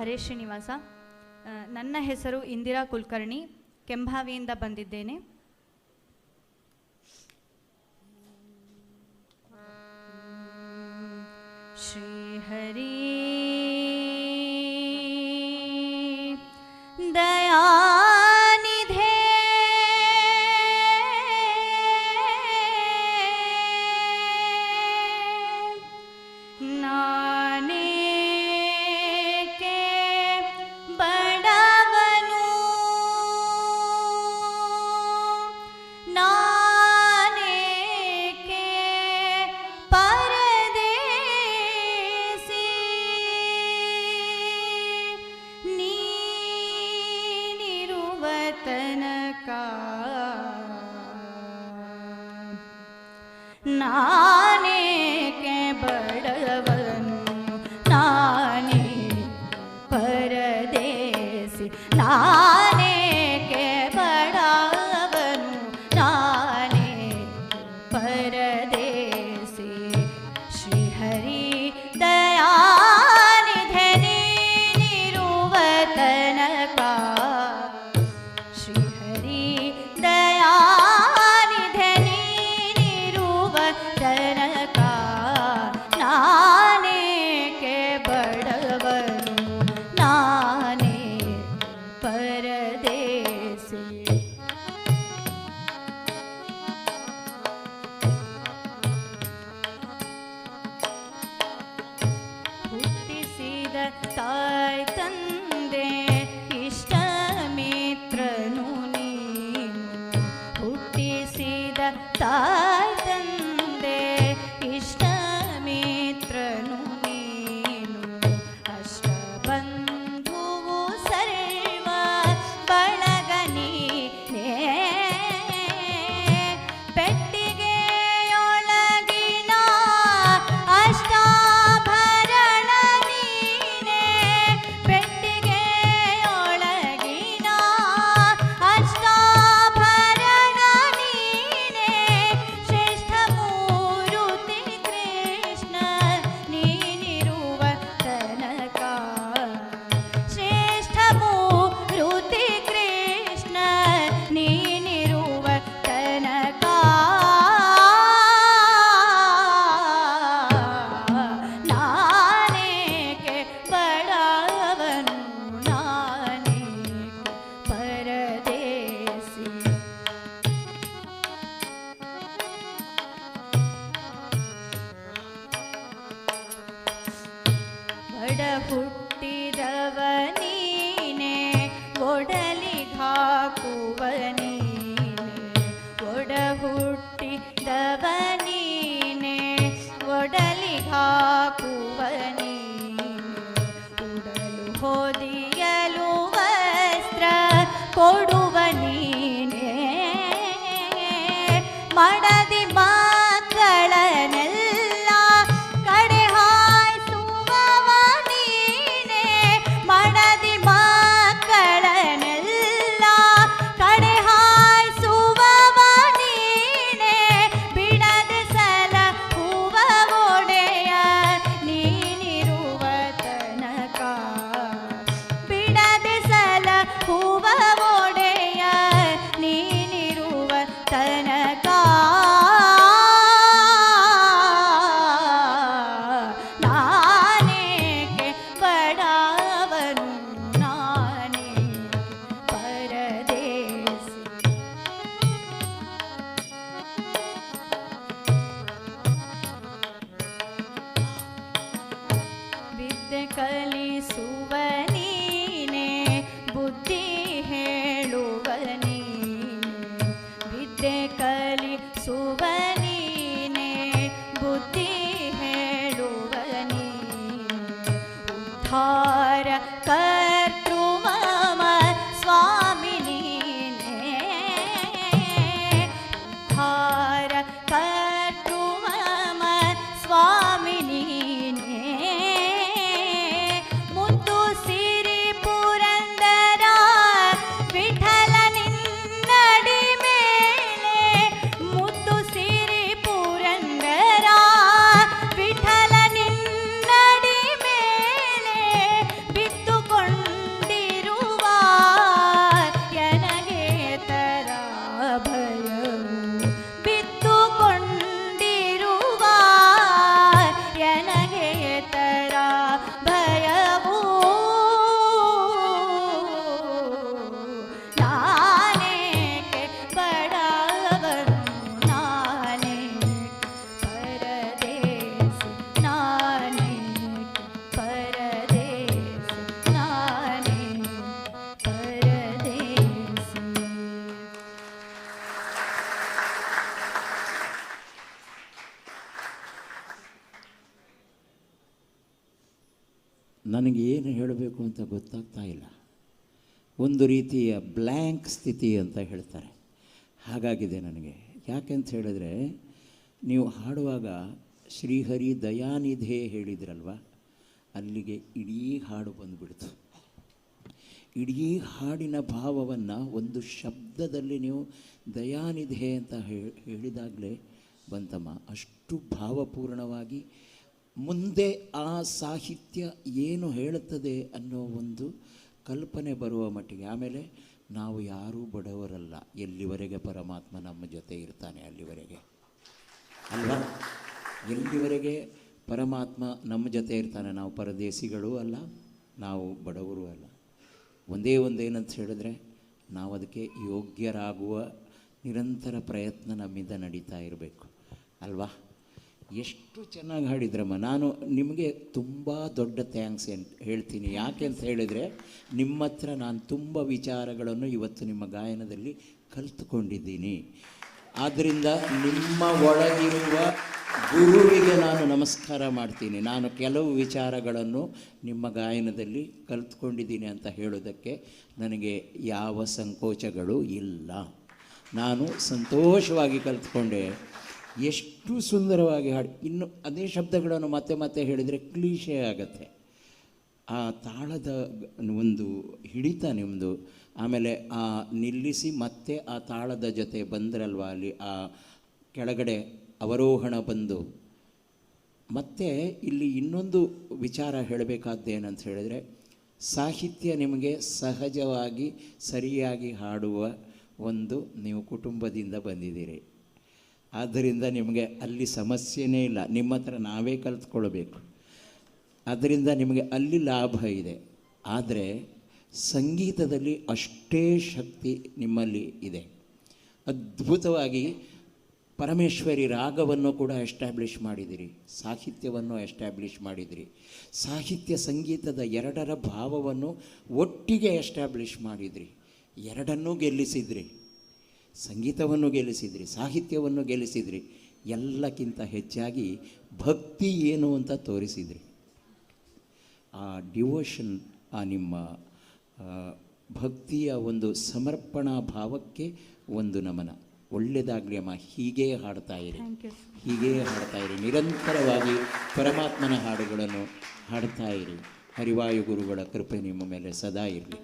ಹರೇಶ್ ಶ್ರೀನಿವಾಸ. ನನ್ನ ಹೆಸರು ಇಂದಿರಾ ಕುಲಕರ್ಣಿ. ಕೆಂಭಾವಿಯಿಂದ ಬಂದಿದ್ದೇನೆ. ಶ್ರೀಹರಿ ದಯಾನಿಧೆ ನಾನೇಕೆ ಬಡವನು, ನಾನೇಕೆ ಪರದೇಸಿ, ನೀನಿರುವ ತನಕ ನಾನೇಕೆ ಬಡವನು, ನಾನೇ ಪರದೇಸಿ, ನಾನೇಕೆ ಬಡವನು, ನಾನೇ ಪರದೇಸಿ. ಶ್ರೀಹರಿ ದಯಾನಿಧೆ ನೀನಿರುವ ತನಕ, ಶ್ರೀಹರಿ ದಯಾನಿಧೆ ನೀನಿರುವ ತನಕ ನಾನೇಕೆ ಬಡವನು, ನಾನೇ ಪರದೇಸಿ. ಹುಟ್ಟಿಸಿದ ತಾಯಿ ತಂದೆ ಇಷ್ಟ ಮಿತ್ರನು ನೀನು, ಹುಟ್ಟಿಸಿದ ತಾಯಿ ತಂದೆ ಇಷ್ಟ ಮಿತ್ರನು ನೀನು, ಅಷ್ಟ ಬಂಧುವು ಸರ್ವ ಬಳಗ ನೀನೇ, ಪೆಟ್ಟಿಗೆಯೊಳಗಿನ ಅಷ್ಟಾಭರಣ ನೀನೇ, ಪೆಟ್ಟಿಗೆಯೊಳಗಿನ ಅಷ್ಟಾಭರಣ ನೀನೇ, ಶ್ರೇಷ್ಠ ಮೂರುತಿ ಕೃಷ್ಣ ನೀನಿರುವ ತನಕ, ಶ್ರೇಷ್ಠ ಮೂರುತಿ ಕೃಷ್ಣ ನೀನಿರುವ ತನಕ ನಾನೇಕೆ ಬಡವನು, ನಾನೇಕೆ ಪರದೇಸಿ. ಬಡ ಹುಟ್ಟಿದವ ನೀನೆ, ಒಡಲಿಗಾಕುವ ನೀನೆ, ಒಡ ಹುಟ್ಟಿದವ ನೀನೆ, ಒಡಲಿಗಾಕುವ ನೀನೆ, ಉಡಲು ಹೊದಿಯಲು ವಸ್ತ್ರ ಕೊಡುವ ನೀನೆ, ಮಡದಿ ಮಕ್ಕಳನ್ನೆಲ್ಲ ಕಡೆ ಹಾಯಿಸುವವ ನೀನೆ, ಮಡದಿ ಮಕ್ಕಳನ್ನೆಲ್ಲ ಕಡೆ ಹಾಯಿಸುವವ ನೀನೆ, ಬಿಡದೆ ಸಲಹುವ ಒಡೆಯ ನೀನಿರುವ ತನಕ, ಬಿಡದೆ ಸಲಹುವ ಒಡೆಯ ನೀನಿರುವ ತನಕ ನಾನೇಕೆ ಬಡವನು, ನಾನೇಕೆ ಪರದೇಸಿ. ವಿದ್ಯೆ ಕಲಿಸುವ ನೀನೆ, ಬುದ್ಧಿ ಹೇಳುವ ನೀನೆ, ವಿದ್ಯೆ ಕಲಿಸುವ ನೀನೆ, ಬುದ್ಧಿ ಹೇಳುವ ನೀನೆ, ಉದ್ಧಾರ ಕರ್ತೃ ಮಮ ಸ್ವಾಮಿ ನೀನೆ, ಉದ್ಧಾರ ಕರ್ತೃ ಮಮ ಸ್ವಾಮಿ ನೀನೆ, ಮುದ್ದು ಸಿರಿ ಪುರಂದರ ವಿಠಲ ನಿನ್ನಡಿ ಮೇಲೆ, ಮುದ್ದು ಸಿರಿ ಪುರಂದರ ವಿಠಲ ನಿನ್ನಡಿ ಮೇಲೆ, ನನಗೆ ಏನು ಹೇಳಬೇಕು ಅಂತ ಗೊತ್ತಾಗ್ತಾ ಇಲ್ಲ. ಒಂದು ರೀತಿಯ ಬ್ಲ್ಯಾಂಕ್ ಸ್ಥಿತಿ ಅಂತ ಹೇಳ್ತಾರೆ, ಹಾಗಾಗಿದೆ ನನಗೆ. ಯಾಕೆಂತ ಹೇಳಿದ್ರೆ, ನೀವು ಹಾಡುವಾಗ ಶ್ರೀಹರಿ ದಯಾನಿಧೆ ಹೇಳಿದ್ರಲ್ವ, ಅಲ್ಲಿಗೆ ಇಡೀ ಹಾಡು ಬಂದುಬಿಡ್ತು. ಇಡೀ ಹಾಡಿನ ಭಾವವನ್ನು ಒಂದು ಶಬ್ದದಲ್ಲಿ ನೀವು ದಯಾನಿಧೆ ಅಂತ ಹೇಳಿದಾಗಲೇ ಬಂತಮ್ಮ. ಅಷ್ಟು ಭಾವಪೂರ್ಣವಾಗಿ ಮುಂದೆ ಆ ಸಾಹಿತ್ಯ ಏನು ಹೇಳುತ್ತದೆ ಅನ್ನೋ ಒಂದು ಕಲ್ಪನೆ ಬರುವ ಮಟ್ಟಿಗೆ. ಆಮೇಲೆ ನಾವು ಯಾರೂ ಬಡವರಲ್ಲ, ಎಲ್ಲಿವರೆಗೆ ಪರಮಾತ್ಮ ನಮ್ಮ ಜೊತೆ ಇರ್ತಾನೆ ಅಲ್ಲಿವರೆಗೆ ಅಲ್ವಾ. ಎಲ್ಲಿವರೆಗೆ ಪರಮಾತ್ಮ ನಮ್ಮ ಜೊತೆ ಇರ್ತಾನೆ, ನಾವು ಪರದೇಶಿಗಳೂ ಅಲ್ಲ, ನಾವು ಬಡವರು ಅಲ್ಲ. ಒಂದೇನಂತ ಹೇಳಿದ್ರೆ, ನಾವು ಅದಕ್ಕೆ ಯೋಗ್ಯರಾಗುವ ನಿರಂತರ ಪ್ರಯತ್ನ ನಮ್ಮಿಂದ ನಡೀತಾ ಇರಬೇಕು ಅಲ್ವಾ. ಎಷ್ಟು ಚೆನ್ನಾಗಿ ಹಾಡಿದ್ರಮ್ಮ. ನಾನು ನಿಮಗೆ ತುಂಬ ದೊಡ್ಡ ಥ್ಯಾಂಕ್ಸ್ ಹೇಳ್ತೀನಿ. ಯಾಕೆ ಅಂತ ಹೇಳಿದರೆ, ನಿಮ್ಮ ಹತ್ರ ನಾನು ತುಂಬ ವಿಚಾರಗಳನ್ನು ಇವತ್ತು ನಿಮ್ಮ ಗಾಯನದಲ್ಲಿ ಕಲಿತುಕೊಂಡಿದ್ದೀನಿ. ಆದ್ದರಿಂದ ನಿಮ್ಮ ಒಳಗಿರುವ ಗುರುವಿಗೆ ನಾನು ನಮಸ್ಕಾರ ಮಾಡ್ತೀನಿ. ನಾನು ಕೆಲವು ವಿಚಾರಗಳನ್ನು ನಿಮ್ಮ ಗಾಯನದಲ್ಲಿ ಕಲಿತ್ಕೊಂಡಿದ್ದೀನಿ ಅಂತ ಹೇಳೋದಕ್ಕೆ ನನಗೆ ಯಾವ ಸಂಕೋಚಗಳು ಇಲ್ಲ. ನಾನು ಸಂತೋಷವಾಗಿ ಕಲಿತ್ಕೊಂಡೆ. ಎಷ್ಟು ಸುಂದರವಾಗಿ ಹಾಡಿ. ಇನ್ನು ಅದೇ ಶಬ್ದಗಳನ್ನು ಮತ್ತೆ ಮತ್ತೆ ಹೇಳಿದರೆ ಕ್ಲೀಶೆ ಆಗತ್ತೆ. ಆ ತಾಳದ ಒಂದು ಹಿಡಿತ ನಿಮ್ಮದು, ಆಮೇಲೆ ಆ ನಿಲ್ಲಿಸಿ ಮತ್ತೆ ಆ ತಾಳದ ಜೊತೆ ಬಂದ್ರಲ್ವ, ಅಲ್ಲಿ ಆ ಕೆಳಗಡೆ ಅವರೋಹಣ ಬಂದು. ಮತ್ತು ಇಲ್ಲಿ ಇನ್ನೊಂದು ವಿಚಾರ ಹೇಳಬೇಕಾದ್ದೇನಂತ ಹೇಳಿದರೆ, ಸಾಹಿತ್ಯ ನಿಮಗೆ ಸಹಜವಾಗಿ ಸರಿಯಾಗಿ ಹಾಡುವ ಒಂದು ನೀವು ಕುಟುಂಬದಿಂದ ಬಂದಿದ್ದೀರಿ. ಆದ್ದರಿಂದ ನಿಮಗೆ ಅಲ್ಲಿ ಸಮಸ್ಯೆನೇ ಇಲ್ಲ. ನಿಮ್ಮ ಹತ್ರ ನಾವೇ ಕಲಿತ್ಕೊಳ್ಬೇಕು. ಆದ್ದರಿಂದ ನಿಮಗೆ ಅಲ್ಲಿ ಲಾಭ ಇದೆ. ಆದರೆ ಸಂಗೀತದಲ್ಲಿ ಅಷ್ಟೇ ಶಕ್ತಿ ನಿಮ್ಮಲ್ಲಿ ಇದೆ. ಅದ್ಭುತವಾಗಿ ಪರಮೇಶ್ವರಿ ರಾಗವನ್ನು ಕೂಡ ಎಸ್ಟ್ಯಾಬ್ಲಿಷ್ ಮಾಡಿದಿರಿ, ಸಾಹಿತ್ಯವನ್ನು ಎಸ್ಟ್ಯಾಬ್ಲಿಷ್ ಮಾಡಿದಿರಿ. ಸಾಹಿತ್ಯ ಸಂಗೀತದ ಎರಡರ ಭಾವವನ್ನು ಒಟ್ಟಿಗೆ ಎಸ್ಟ್ಯಾಬ್ಲಿಷ್ ಮಾಡಿದಿರಿ. ಎರಡನ್ನೂ ಗೆಲ್ಲಿಸಿದ್ರಿ. ಸಂಗೀತವನ್ನು ಗೆಲ್ಲಿಸಿದ್ರಿ, ಸಾಹಿತ್ಯವನ್ನು ಗೆಲ್ಲಿಸಿದ್ರಿ. ಎಲ್ಲಕ್ಕಿಂತ ಹೆಚ್ಚಾಗಿ ಭಕ್ತಿ ಏನು ಅಂತ ತೋರಿಸಿದ್ರಿ. ಆ ಡಿವೋಷನ್, ಆ ನಿಮ್ಮ ಭಕ್ತಿಯ ಒಂದು ಸಮರ್ಪಣಾ ಭಾವಕ್ಕೆ ಒಂದು ನಮನ. ಒಳ್ಳೆಯದಾಗಲಿ ಅಮ್ಮ. ಹೀಗೇ ಹಾಡ್ತಾ ಇರಿ, ಹೀಗೇ ಹಾಡ್ತಾ ಇರಿ. ನಿರಂತರವಾಗಿ ಪರಮಾತ್ಮನ ಹಾಡುಗಳನ್ನು ಹಾಡ್ತಾ ಇರಿ. ಹರಿವಾಯು ಗುರುಗಳ ಕೃಪೆ ನಿಮ್ಮ ಮೇಲೆ ಸದಾ ಇರಲಿ.